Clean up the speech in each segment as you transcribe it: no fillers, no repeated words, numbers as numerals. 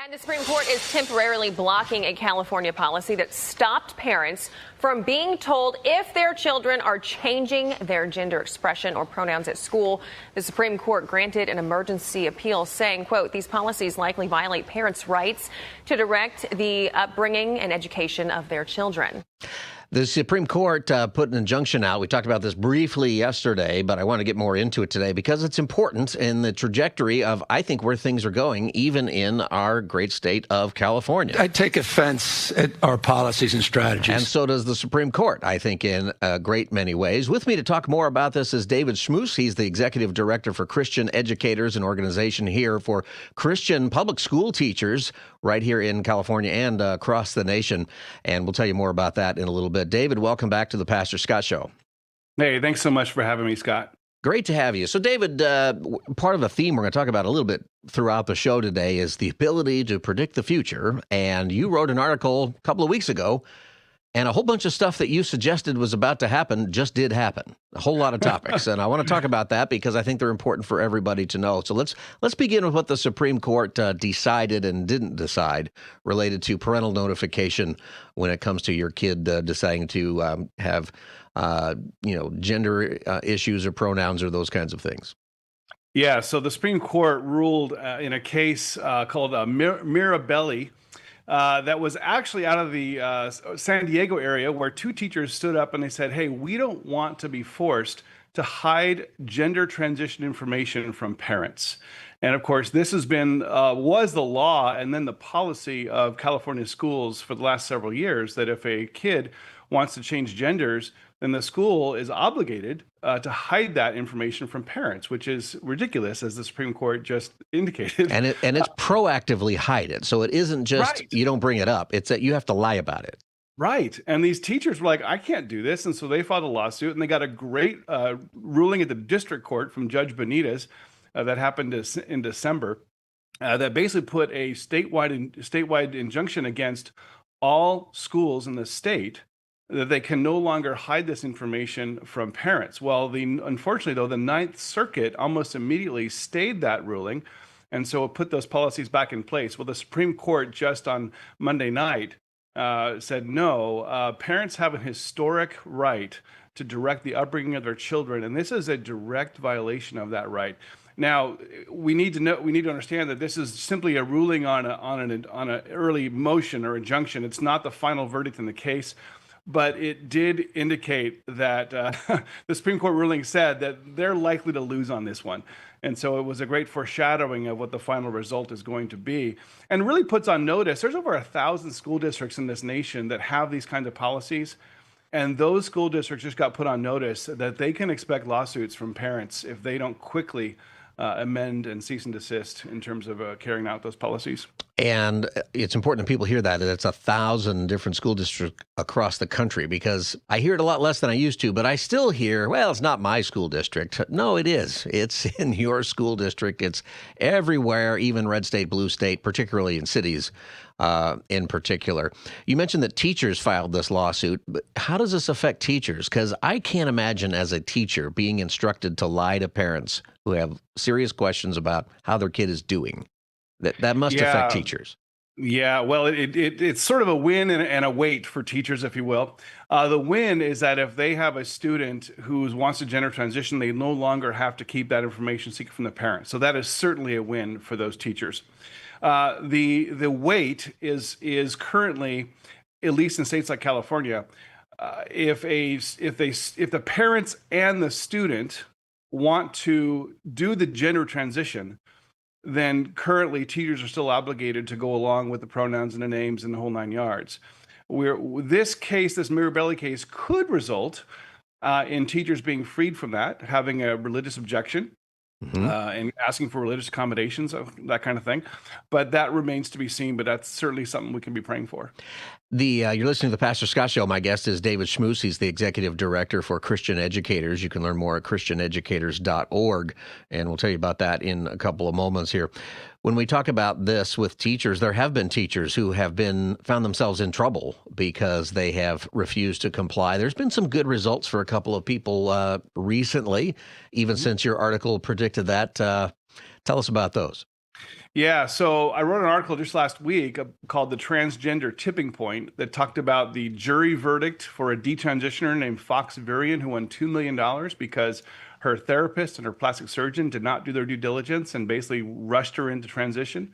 And the Supreme Court is temporarily blocking a California policy that stopped parents from being told if their children are changing their gender expression or pronouns at school. The Supreme Court granted an emergency appeal saying, quote, these policies likely violate parents' rights to direct the upbringing and education of their children. The Supreme Court put an injunction out. We talked about this briefly yesterday, but I want to get more into it today because it's important in the trajectory of, I think, where things are going, even in our great state of California. I take offense at our policies and strategies. And so does the Supreme Court, I think, in a great many ways. With me to talk more about this is David Schmus. He's the Executive Director for Christian Educators, an organization here for Christian public school teachers right here in California and across the nation. And we'll tell you more about that in a little bit. David, welcome back to the Pastor Scott Show. Hey, thanks so much for having me, Scott. Great to have you. So, David, part of the theme we're going to talk about a little bit throughout the show today is the ability to predict the future. And you wrote an article a couple of weeks ago, and a whole bunch of stuff that you suggested was about to happen just did happen. A whole lot of topics. And I want to talk about that because I think they're important for everybody to know. So let's begin with what the Supreme Court decided and didn't decide related to parental notification when it comes to your kid deciding to have gender issues or pronouns or those kinds of things. Yeah, so the Supreme Court ruled in a case called Mirabelli. That was actually out of the San Diego area where two teachers stood up and they said, hey, we don't want to be forced to hide gender transition information from parents. And of course, this has been, was the law and then the policy of California schools for the last several years that if a kid wants to change genders, then the school is obligated to hide that information from parents, which is ridiculous, as the Supreme Court just indicated. And it's proactively hide it. So it isn't just you don't bring it up. It's that you have to lie about it. Right. And these teachers were like, I can't do this. And so they filed a lawsuit, and they got a great ruling at the district court from Judge Benitez that happened in December that basically put a statewide injunction against all schools in the state that they can no longer hide this information from parents. Well, unfortunately, though, the Ninth Circuit almost immediately stayed that ruling, and so it put those policies back in place. Well, the Supreme Court just on Monday night said, no, parents have a historic right to direct the upbringing of their children, and this is a direct violation of that right. Now, we need to understand that this is simply a ruling on an early motion or injunction. It's not the final verdict in the case. But it did indicate that the Supreme Court ruling said that they're likely to lose on this one. And so it was a great foreshadowing of what the final result is going to be, and really puts on notice, there's over 1,000 school districts in this nation that have these kinds of policies. And those school districts just got put on notice that they can expect lawsuits from parents if they don't quickly amend and cease and desist in terms of carrying out those policies. And it's important that people hear that it's 1,000 different school districts across the country, because I hear it a lot less than I used to, but I still hear, well, it's not my school district. No, it is. It's in your school district. It's everywhere, even red state, blue state, particularly in cities in particular. You mentioned that teachers filed this lawsuit, but how does this affect teachers? Because I can't imagine as a teacher being instructed to lie to parents who have serious questions about how their kid is doing. That must affect teachers. Yeah, well, it's sort of a win and a wait for teachers, if you will. The win is that if they have a student who wants to gender transition, they no longer have to keep that information secret from the parents. So that is certainly a win for those teachers. The wait is currently, at least in states like California, if the parents and the student want to do the gender transition, then currently teachers are still obligated to go along with the pronouns and the names and the whole 9 yards. This Mirabelli case could result in teachers being freed from that, having a religious objection, and asking for religious accommodations, that kind of thing. But that remains to be seen, but that's certainly something we can be praying for. You're listening to the Pastor Scott Show. My guest is David Schmus. He's the Executive Director for Christian Educators. You can learn more at christianeducators.org, and we'll tell you about that in a couple of moments here. When we talk about this with teachers, there have been teachers who have found themselves in trouble because they have refused to comply. There's been some good results for a couple of people recently, even since your article predicted that. Tell us about those. Yeah, so I wrote an article just last week called The Transgender Tipping Point that talked about the jury verdict for a detransitioner named Fox Varian who won $2 million because her therapist and her plastic surgeon did not do their due diligence and basically rushed her into transition.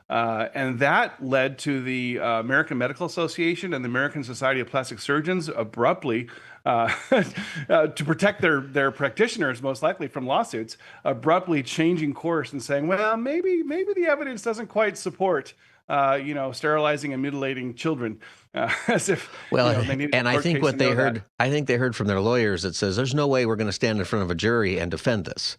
And that led to the American Medical Association and the American Society of Plastic Surgeons abruptly, to protect their practitioners, most likely from lawsuits, abruptly changing course and saying, well, maybe the evidence doesn't quite support, sterilizing and mutilating children, as if Well, they needed a and I court think case what to they know that. heard, I think they heard from their lawyers that says there's no way we're going to stand in front of a jury and defend this.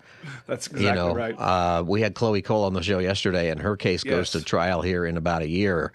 That's exactly right. We had Chloe Cole on the show yesterday, and her case goes to Yes. trial here in about a year.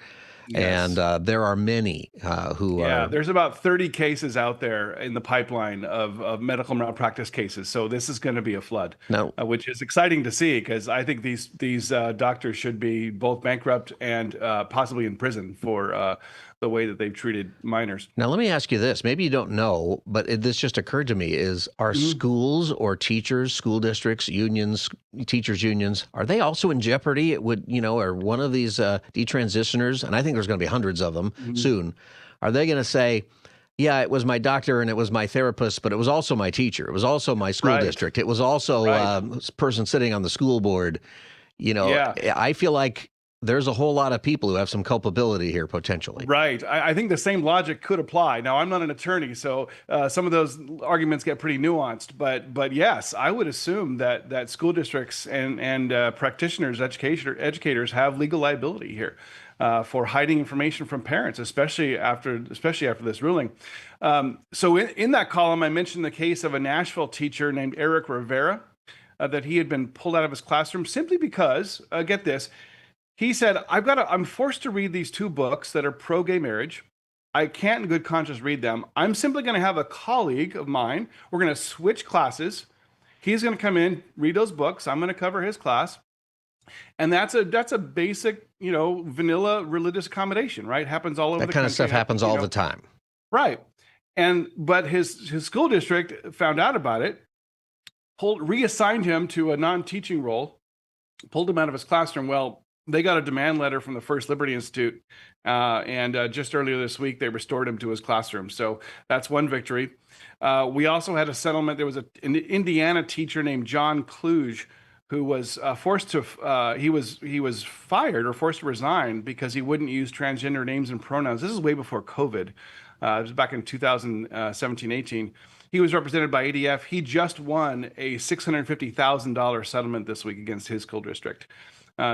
And Yes. there are many who Yeah, are. there's about 30 cases out there in the pipeline of medical malpractice cases. So this is going to be a flood, Now, which is exciting to see because I think these doctors should be both bankrupt and possibly in prison for the way that they've treated minors. Now, let me ask you this. Maybe you don't know, but this just occurred to me: are Mhm. schools or teachers, school districts, unions, teachers unions, are they also in jeopardy? It would, or one of these detransitioners, and I think there's going to be hundreds of them Mhm. soon. Are they going to say, "Yeah, it was my doctor and it was my therapist, but it was also my teacher. It was also my school Right. district. It was also Right. person sitting on the school board." Yeah. I feel like there's a whole lot of people who have some culpability here potentially. Right. I think the same logic could apply. Now, I'm not an attorney, so some of those arguments get pretty nuanced. But yes, I would assume that school districts and practitioners, educators have legal liability here for hiding information from parents, especially after this ruling. So in that column, I mentioned the case of a Nashville teacher named Eric Rivera. That he had been pulled out of his classroom simply because, get this, he said, I'm forced to read these two books that are pro gay marriage. I can't in good conscience read them. I'm simply going to have a colleague of mine. We're going to switch classes. He's going to come in, read those books. I'm going to cover his class. And that's a basic, vanilla religious accommodation, right? Happens all over That the kind of country. stuff happens all the time. Right. But his school district found out about it, reassigned him to a non-teaching role, pulled him out of his classroom. Well, they got a demand letter from the First Liberty Institute, and just earlier this week they restored him to his classroom. So that's one victory. We also had a settlement. There was an Indiana teacher named John Kluge who was forced to he was fired or forced to resign because he wouldn't use transgender names and pronouns. This is way before COVID. It was back in 2017-18. He was represented by ADF. He just won a $650,000 settlement this week against his school district.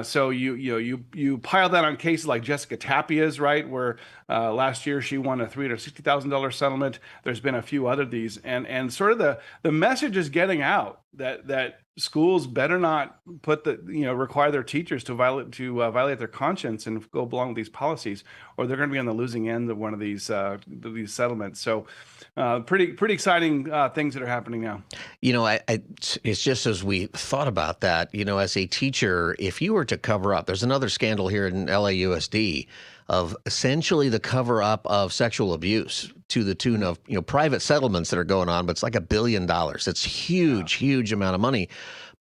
So you pile that on cases like Jessica Tapia's, right, where last year she won a $360,000 settlement. There's been a few other of these, and sort of the message is getting out that schools better not require their teachers to violate their conscience and go along with these policies, or they're going to be on the losing end of one of these settlements. So pretty exciting things that are happening now. It's just as we thought about that, as a teacher, if you were to cover up, there's another scandal here in LAUSD of essentially the cover up of sexual abuse to the tune of, private settlements that are going on, but it's like $1 billion. It's huge amount of money.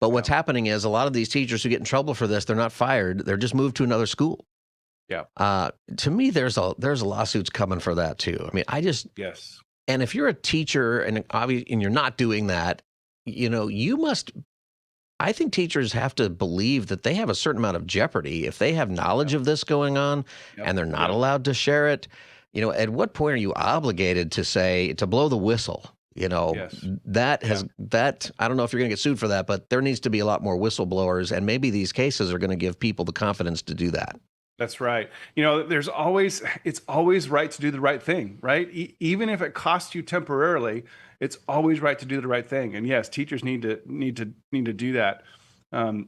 But what's happening is a lot of these teachers who get in trouble for this, they're not fired. They're just moved to another school. Yeah. To me, there's lawsuits coming for that too. I mean, Yes. and if you're a teacher and you're not doing that, you must. I think teachers have to believe that they have a certain amount of jeopardy if they have knowledge of this going on and they're not allowed to share it. At what point are you obligated to blow the whistle? Yes. That I don't know if you're going to get sued for that, but there needs to be a lot more whistleblowers, and maybe these cases are going to give people the confidence to do that. That's right. It's always right to do the right thing, right? Even if it costs you temporarily, it's always right to do the right thing. And yes, teachers need to do that. When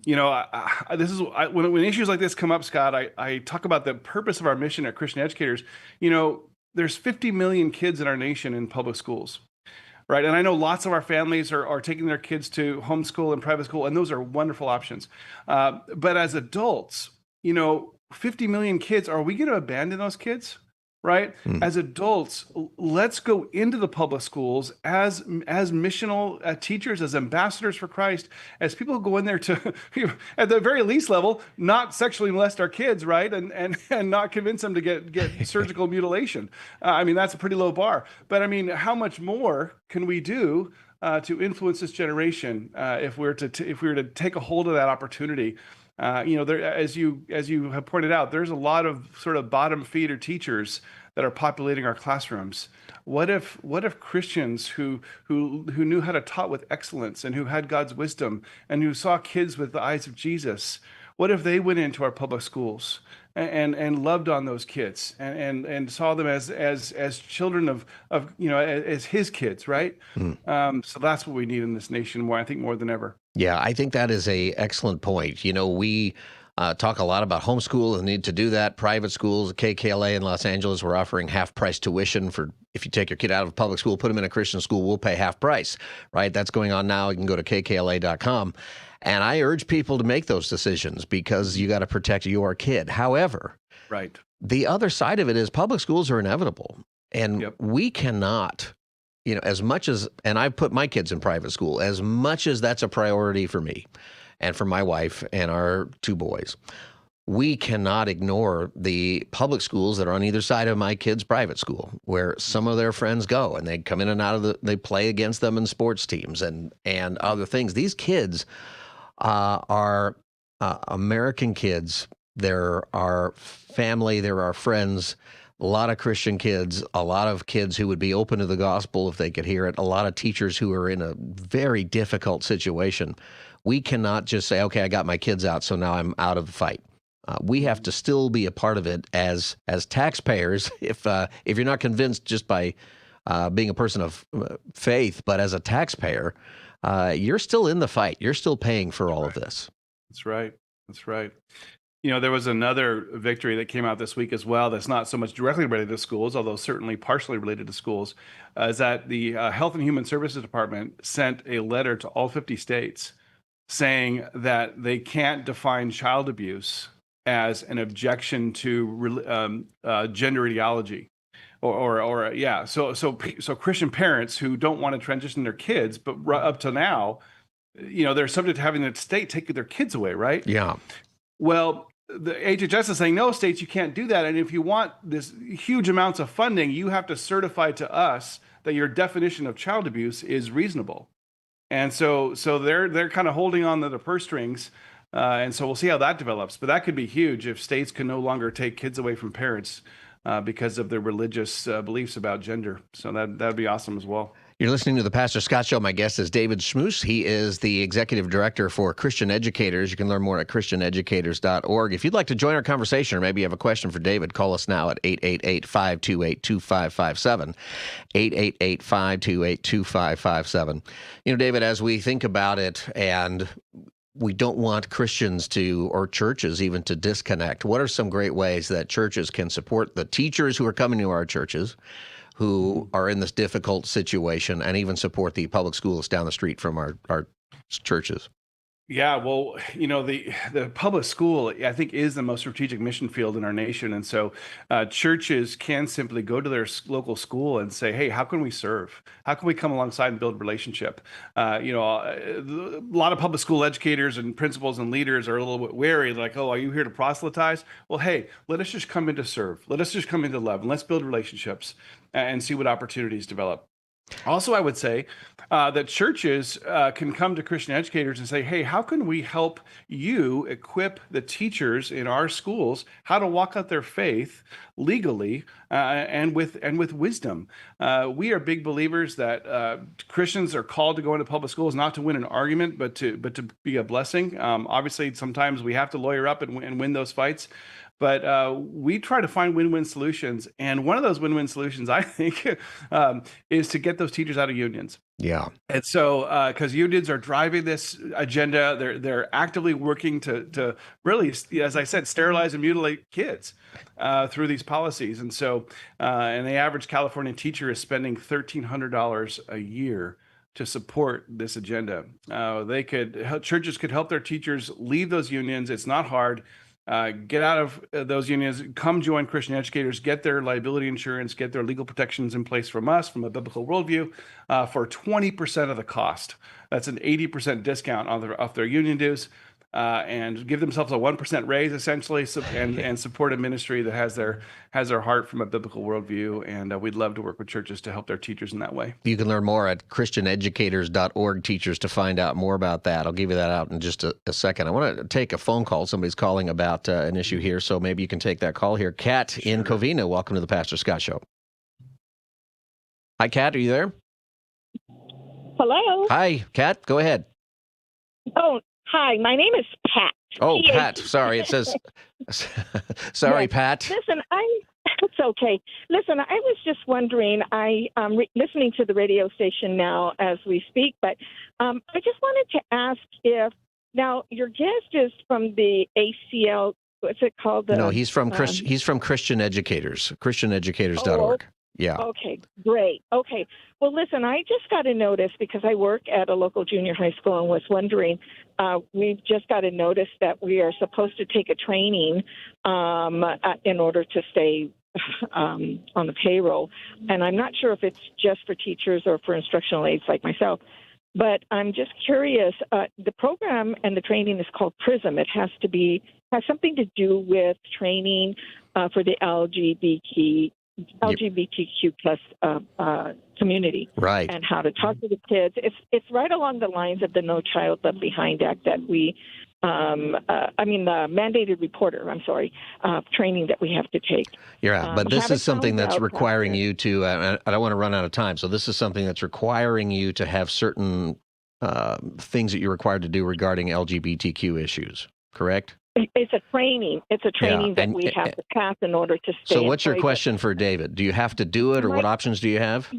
issues like this come up, Scott, I talk about the purpose of our mission at Christian Educators. There's 50 million kids in our nation in public schools. Right. And I know lots of our families are taking their kids to homeschool and private school, and those are wonderful options. But as adults, 50 million kids, are we going to abandon those kids? right? Hmm. As adults, let's go into the public schools as missional teachers, as ambassadors for Christ, as people who go in there to, at the very least level, not sexually molest our kids, right? And not convince them to get surgical mutilation. I mean, that's a pretty low bar. But I mean, how much more can we do to influence this generation if we were to take a hold of that opportunity? There, as you have pointed out, there's a lot of sort of bottom feeder teachers that are populating our classrooms. What if Christians who knew how to taught with excellence and who had God's wisdom and who saw kids with the eyes of Jesus, what if they went into our public schools and loved on those kids and saw them as children of as his kids, right? So that's what we need in this nation more, I think, more than ever. Yeah, I think that is a excellent point. We talk a lot about homeschool and the need to do that. Private schools, KKLA in Los Angeles, we're offering half-price tuition for if you take your kid out of public school, put them in a Christian school, we'll pay half price, right? That's going on now. You can go to kkla.com. And I urge people to make those decisions because you got to protect your kid. However, Right. the other side of it is public schools are inevitable. And Yep. we cannot, as much as, and I put my kids in private school, as much as that's a priority for me and for my wife and our two boys, we cannot ignore the public schools that are on either side of my kids' private school, where some of their friends go and they come in and out of they play against them in sports teams and other things. These kids are American kids. They're our family. They're our friends. A lot of Christian kids, a lot of kids who would be open to the gospel if they could hear it, a lot of teachers who are in a very difficult situation. We cannot just say, okay, I got my kids out, so now I'm out of the fight. We have to still be a part of it as taxpayers. If you're not convinced just by being a person of faith, but as a taxpayer, you're still in the fight. You're still paying for all of this. That's right. That's right. There was another victory that came out this week as well that's not so much directly related to schools, although certainly partially related to schools, is that the Health and Human Services Department sent a letter to all 50 states saying that they can't define child abuse as an objection to gender ideology. So Christian parents who don't want to transition their kids, but up to now, they're subject to having the state take their kids away, right? Yeah. Well, the HHS is saying, no, states, you can't do that. And if you want this huge amounts of funding, you have to certify to us that your definition of child abuse is reasonable. And so they're kind of holding on to the purse strings. And so we'll see how that develops. But that could be huge if states can no longer take kids away from parents because of their religious beliefs about gender. So that'd be awesome as well. You're listening to the Pastor Scott Show. My guest is David Schmus. He is the Executive Director for Christian Educators. You can learn more at christianeducators.org. If you'd like to join our conversation or maybe you have a question for David, call us now at 888-528-2557, 888-528-2557. David, as we think about it, and we don't want Christians or churches even to disconnect, what are some great ways that churches can support the teachers who are coming to our churches who are in this difficult situation and even support the public schools down the street from our churches? Yeah, well, the public school, I think, is the most strategic mission field in our nation. And so churches can simply go to their local school and say, hey, how can we serve? How can we come alongside and build relationship? A lot of public school educators and principals and leaders are a little bit wary, like, oh, are you here to proselytize? Well, hey, let us just come in to serve. Let us just come into love, and let's build relationships and see what opportunities develop. Also, I would say that churches can come to Christian educators and say, hey, how can we help you equip the teachers in our schools how to walk out their faith legally and with wisdom? We are big believers that Christians are called to go into public schools not to win an argument, but to be a blessing. Obviously, sometimes we have to lawyer up and win those fights. But we try to find win-win solutions. And one of those win-win solutions, I think, is to get those teachers out of unions. Yeah. And so, because unions are driving this agenda, they're actively working to really, as I said, sterilize and mutilate kids through these policies. And so, and the average California teacher is spending $1,300 a year to support this agenda. Churches could help their teachers leave those unions. It's not hard. get out of those unions, come join Christian Educators, get their liability insurance, get their legal protections in place from us, from a biblical worldview, for 20% of the cost. That's an 80% discount off their union dues. And give themselves a 1% raise, essentially, and support a ministry that has their heart from a biblical worldview. And we'd love to work with churches to help their teachers in that way. You can learn more at christianeducators.org, teachers, to find out more about that. I'll give you that out in just a second. I want to take a phone call. Somebody's calling about an issue here, so maybe you can take that call here. Kat in Covina, welcome to the Pastor Scott Show. Hi, Kat, are you there? Hello. Hi, Kat, go ahead. Oh, hi. My name is Pat. Oh, P-A-T. Pat. Sorry, it says. Sorry, Yes. Pat. Listen, it's okay. Listen, I was just wondering. I'm listening to the radio station now as we speak, but I just wanted to ask if now your guest is from the ACL. What's it called? No, he's from Christian Educators, christianeducators.org. Yeah. Okay, great. Okay. Well, listen, I just got a notice because I work at a local junior high school and was wondering, we've just got a notice that we are supposed to take a training in order to stay on the payroll. And I'm not sure if it's just for teachers or for instructional aides like myself. But I'm just curious. The program and the training is called PRISM. It has something to do with training for the LGBTQ plus community, Right. and how to talk to the kids. It's right along the lines of the No Child Left Behind Act that we, the mandated reporter. Training that we have to take. Yeah, but this is something that's requiring you. you to. I don't want to run out of time, so this is something that's requiring you to have certain things that you're required to do regarding LGBTQ issues. Correct? It's a training. It's a training that we have to pass in order to stay. So what's your question for David? Do you have to do it, or what options do you have?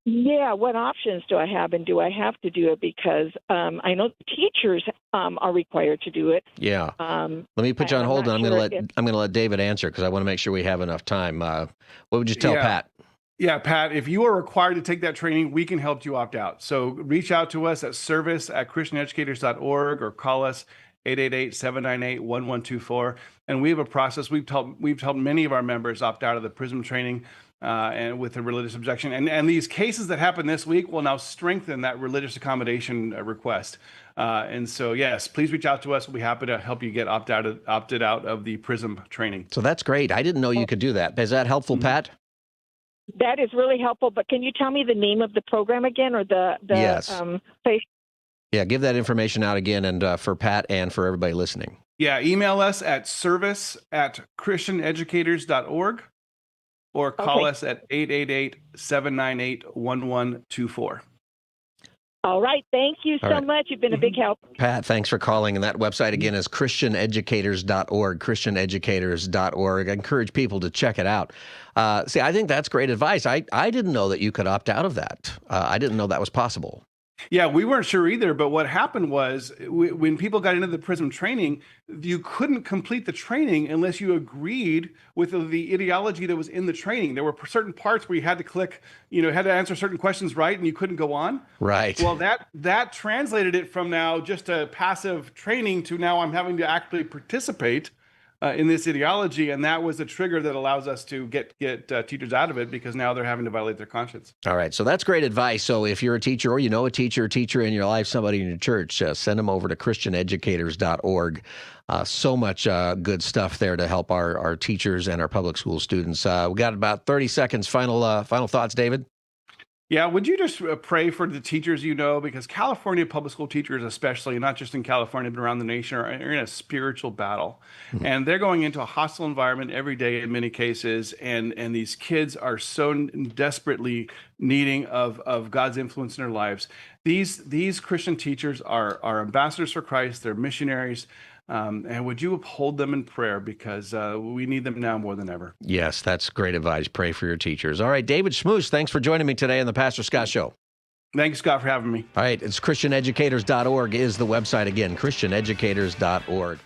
Yeah, what options do I have, and do I have to do it? Because I know the teachers are required to do it. Yeah. Let me put you on hold, and I'm going to let David answer because I want to make sure we have enough time. What would you tell Pat? Yeah, Pat, if you are required to take that training, we can help you opt out. So reach out to us at service@christianeducators.org or call us 888-798-1124. And we have a process. We've helped many of our members opt out of the PRISM training and with a religious objection. And these cases that happened this week will now strengthen that religious accommodation request. And so, yes, please reach out to us. We'll be happy to help you get opted out of the PRISM training. So that's great. I didn't know you could do that. Is that helpful, Pat? That is really helpful. But can you tell me the name of the program again, or the Yes. place? Yeah, give that information out again, and for Pat and for everybody listening. Yeah, email us at service@christianeducators.org or call us at 888-798-1124. All right. Thank you so much. You've been a big help. Pat, thanks for calling. And that website, again, is christianeducators.org, christianeducators.org. I encourage people to check it out. See, I think that's great advice. I didn't know that you could opt out of that. I didn't know that was possible. Yeah, we weren't sure either. But what happened was when people got into the PRISM training, you couldn't complete the training unless you agreed with the ideology that was in the training. There were certain parts where you had to click, had to answer certain questions right, and you couldn't go on. Right. Well, that translated it from now just a passive training to now I'm having to actually participate in this ideology, and that was a trigger that allows us to get teachers out of it because now they're having to violate their conscience. All right, so that's great advice. So if you're a teacher or you know a teacher in your life, somebody in your church, send them over to christianeducators.org. So much good stuff there to help our teachers and our public school students. We got about 30 seconds. Final thoughts, David? Yeah, would you just pray for the teachers because California public school teachers especially, not just in California but around the nation, are in a spiritual battle. Mm-hmm. And they're going into a hostile environment every day in many cases, and these kids are so desperately needing of God's influence in their lives. These Christian teachers are ambassadors for Christ, they're missionaries. And would you uphold them in prayer because we need them now more than ever? Yes, that's great advice. Pray for your teachers. All right, David Schmus, thanks for joining me today on the Pastor Scott Show. Thanks, Scott, for having me. All right, it's christianeducators.org is the website again, christianeducators.org.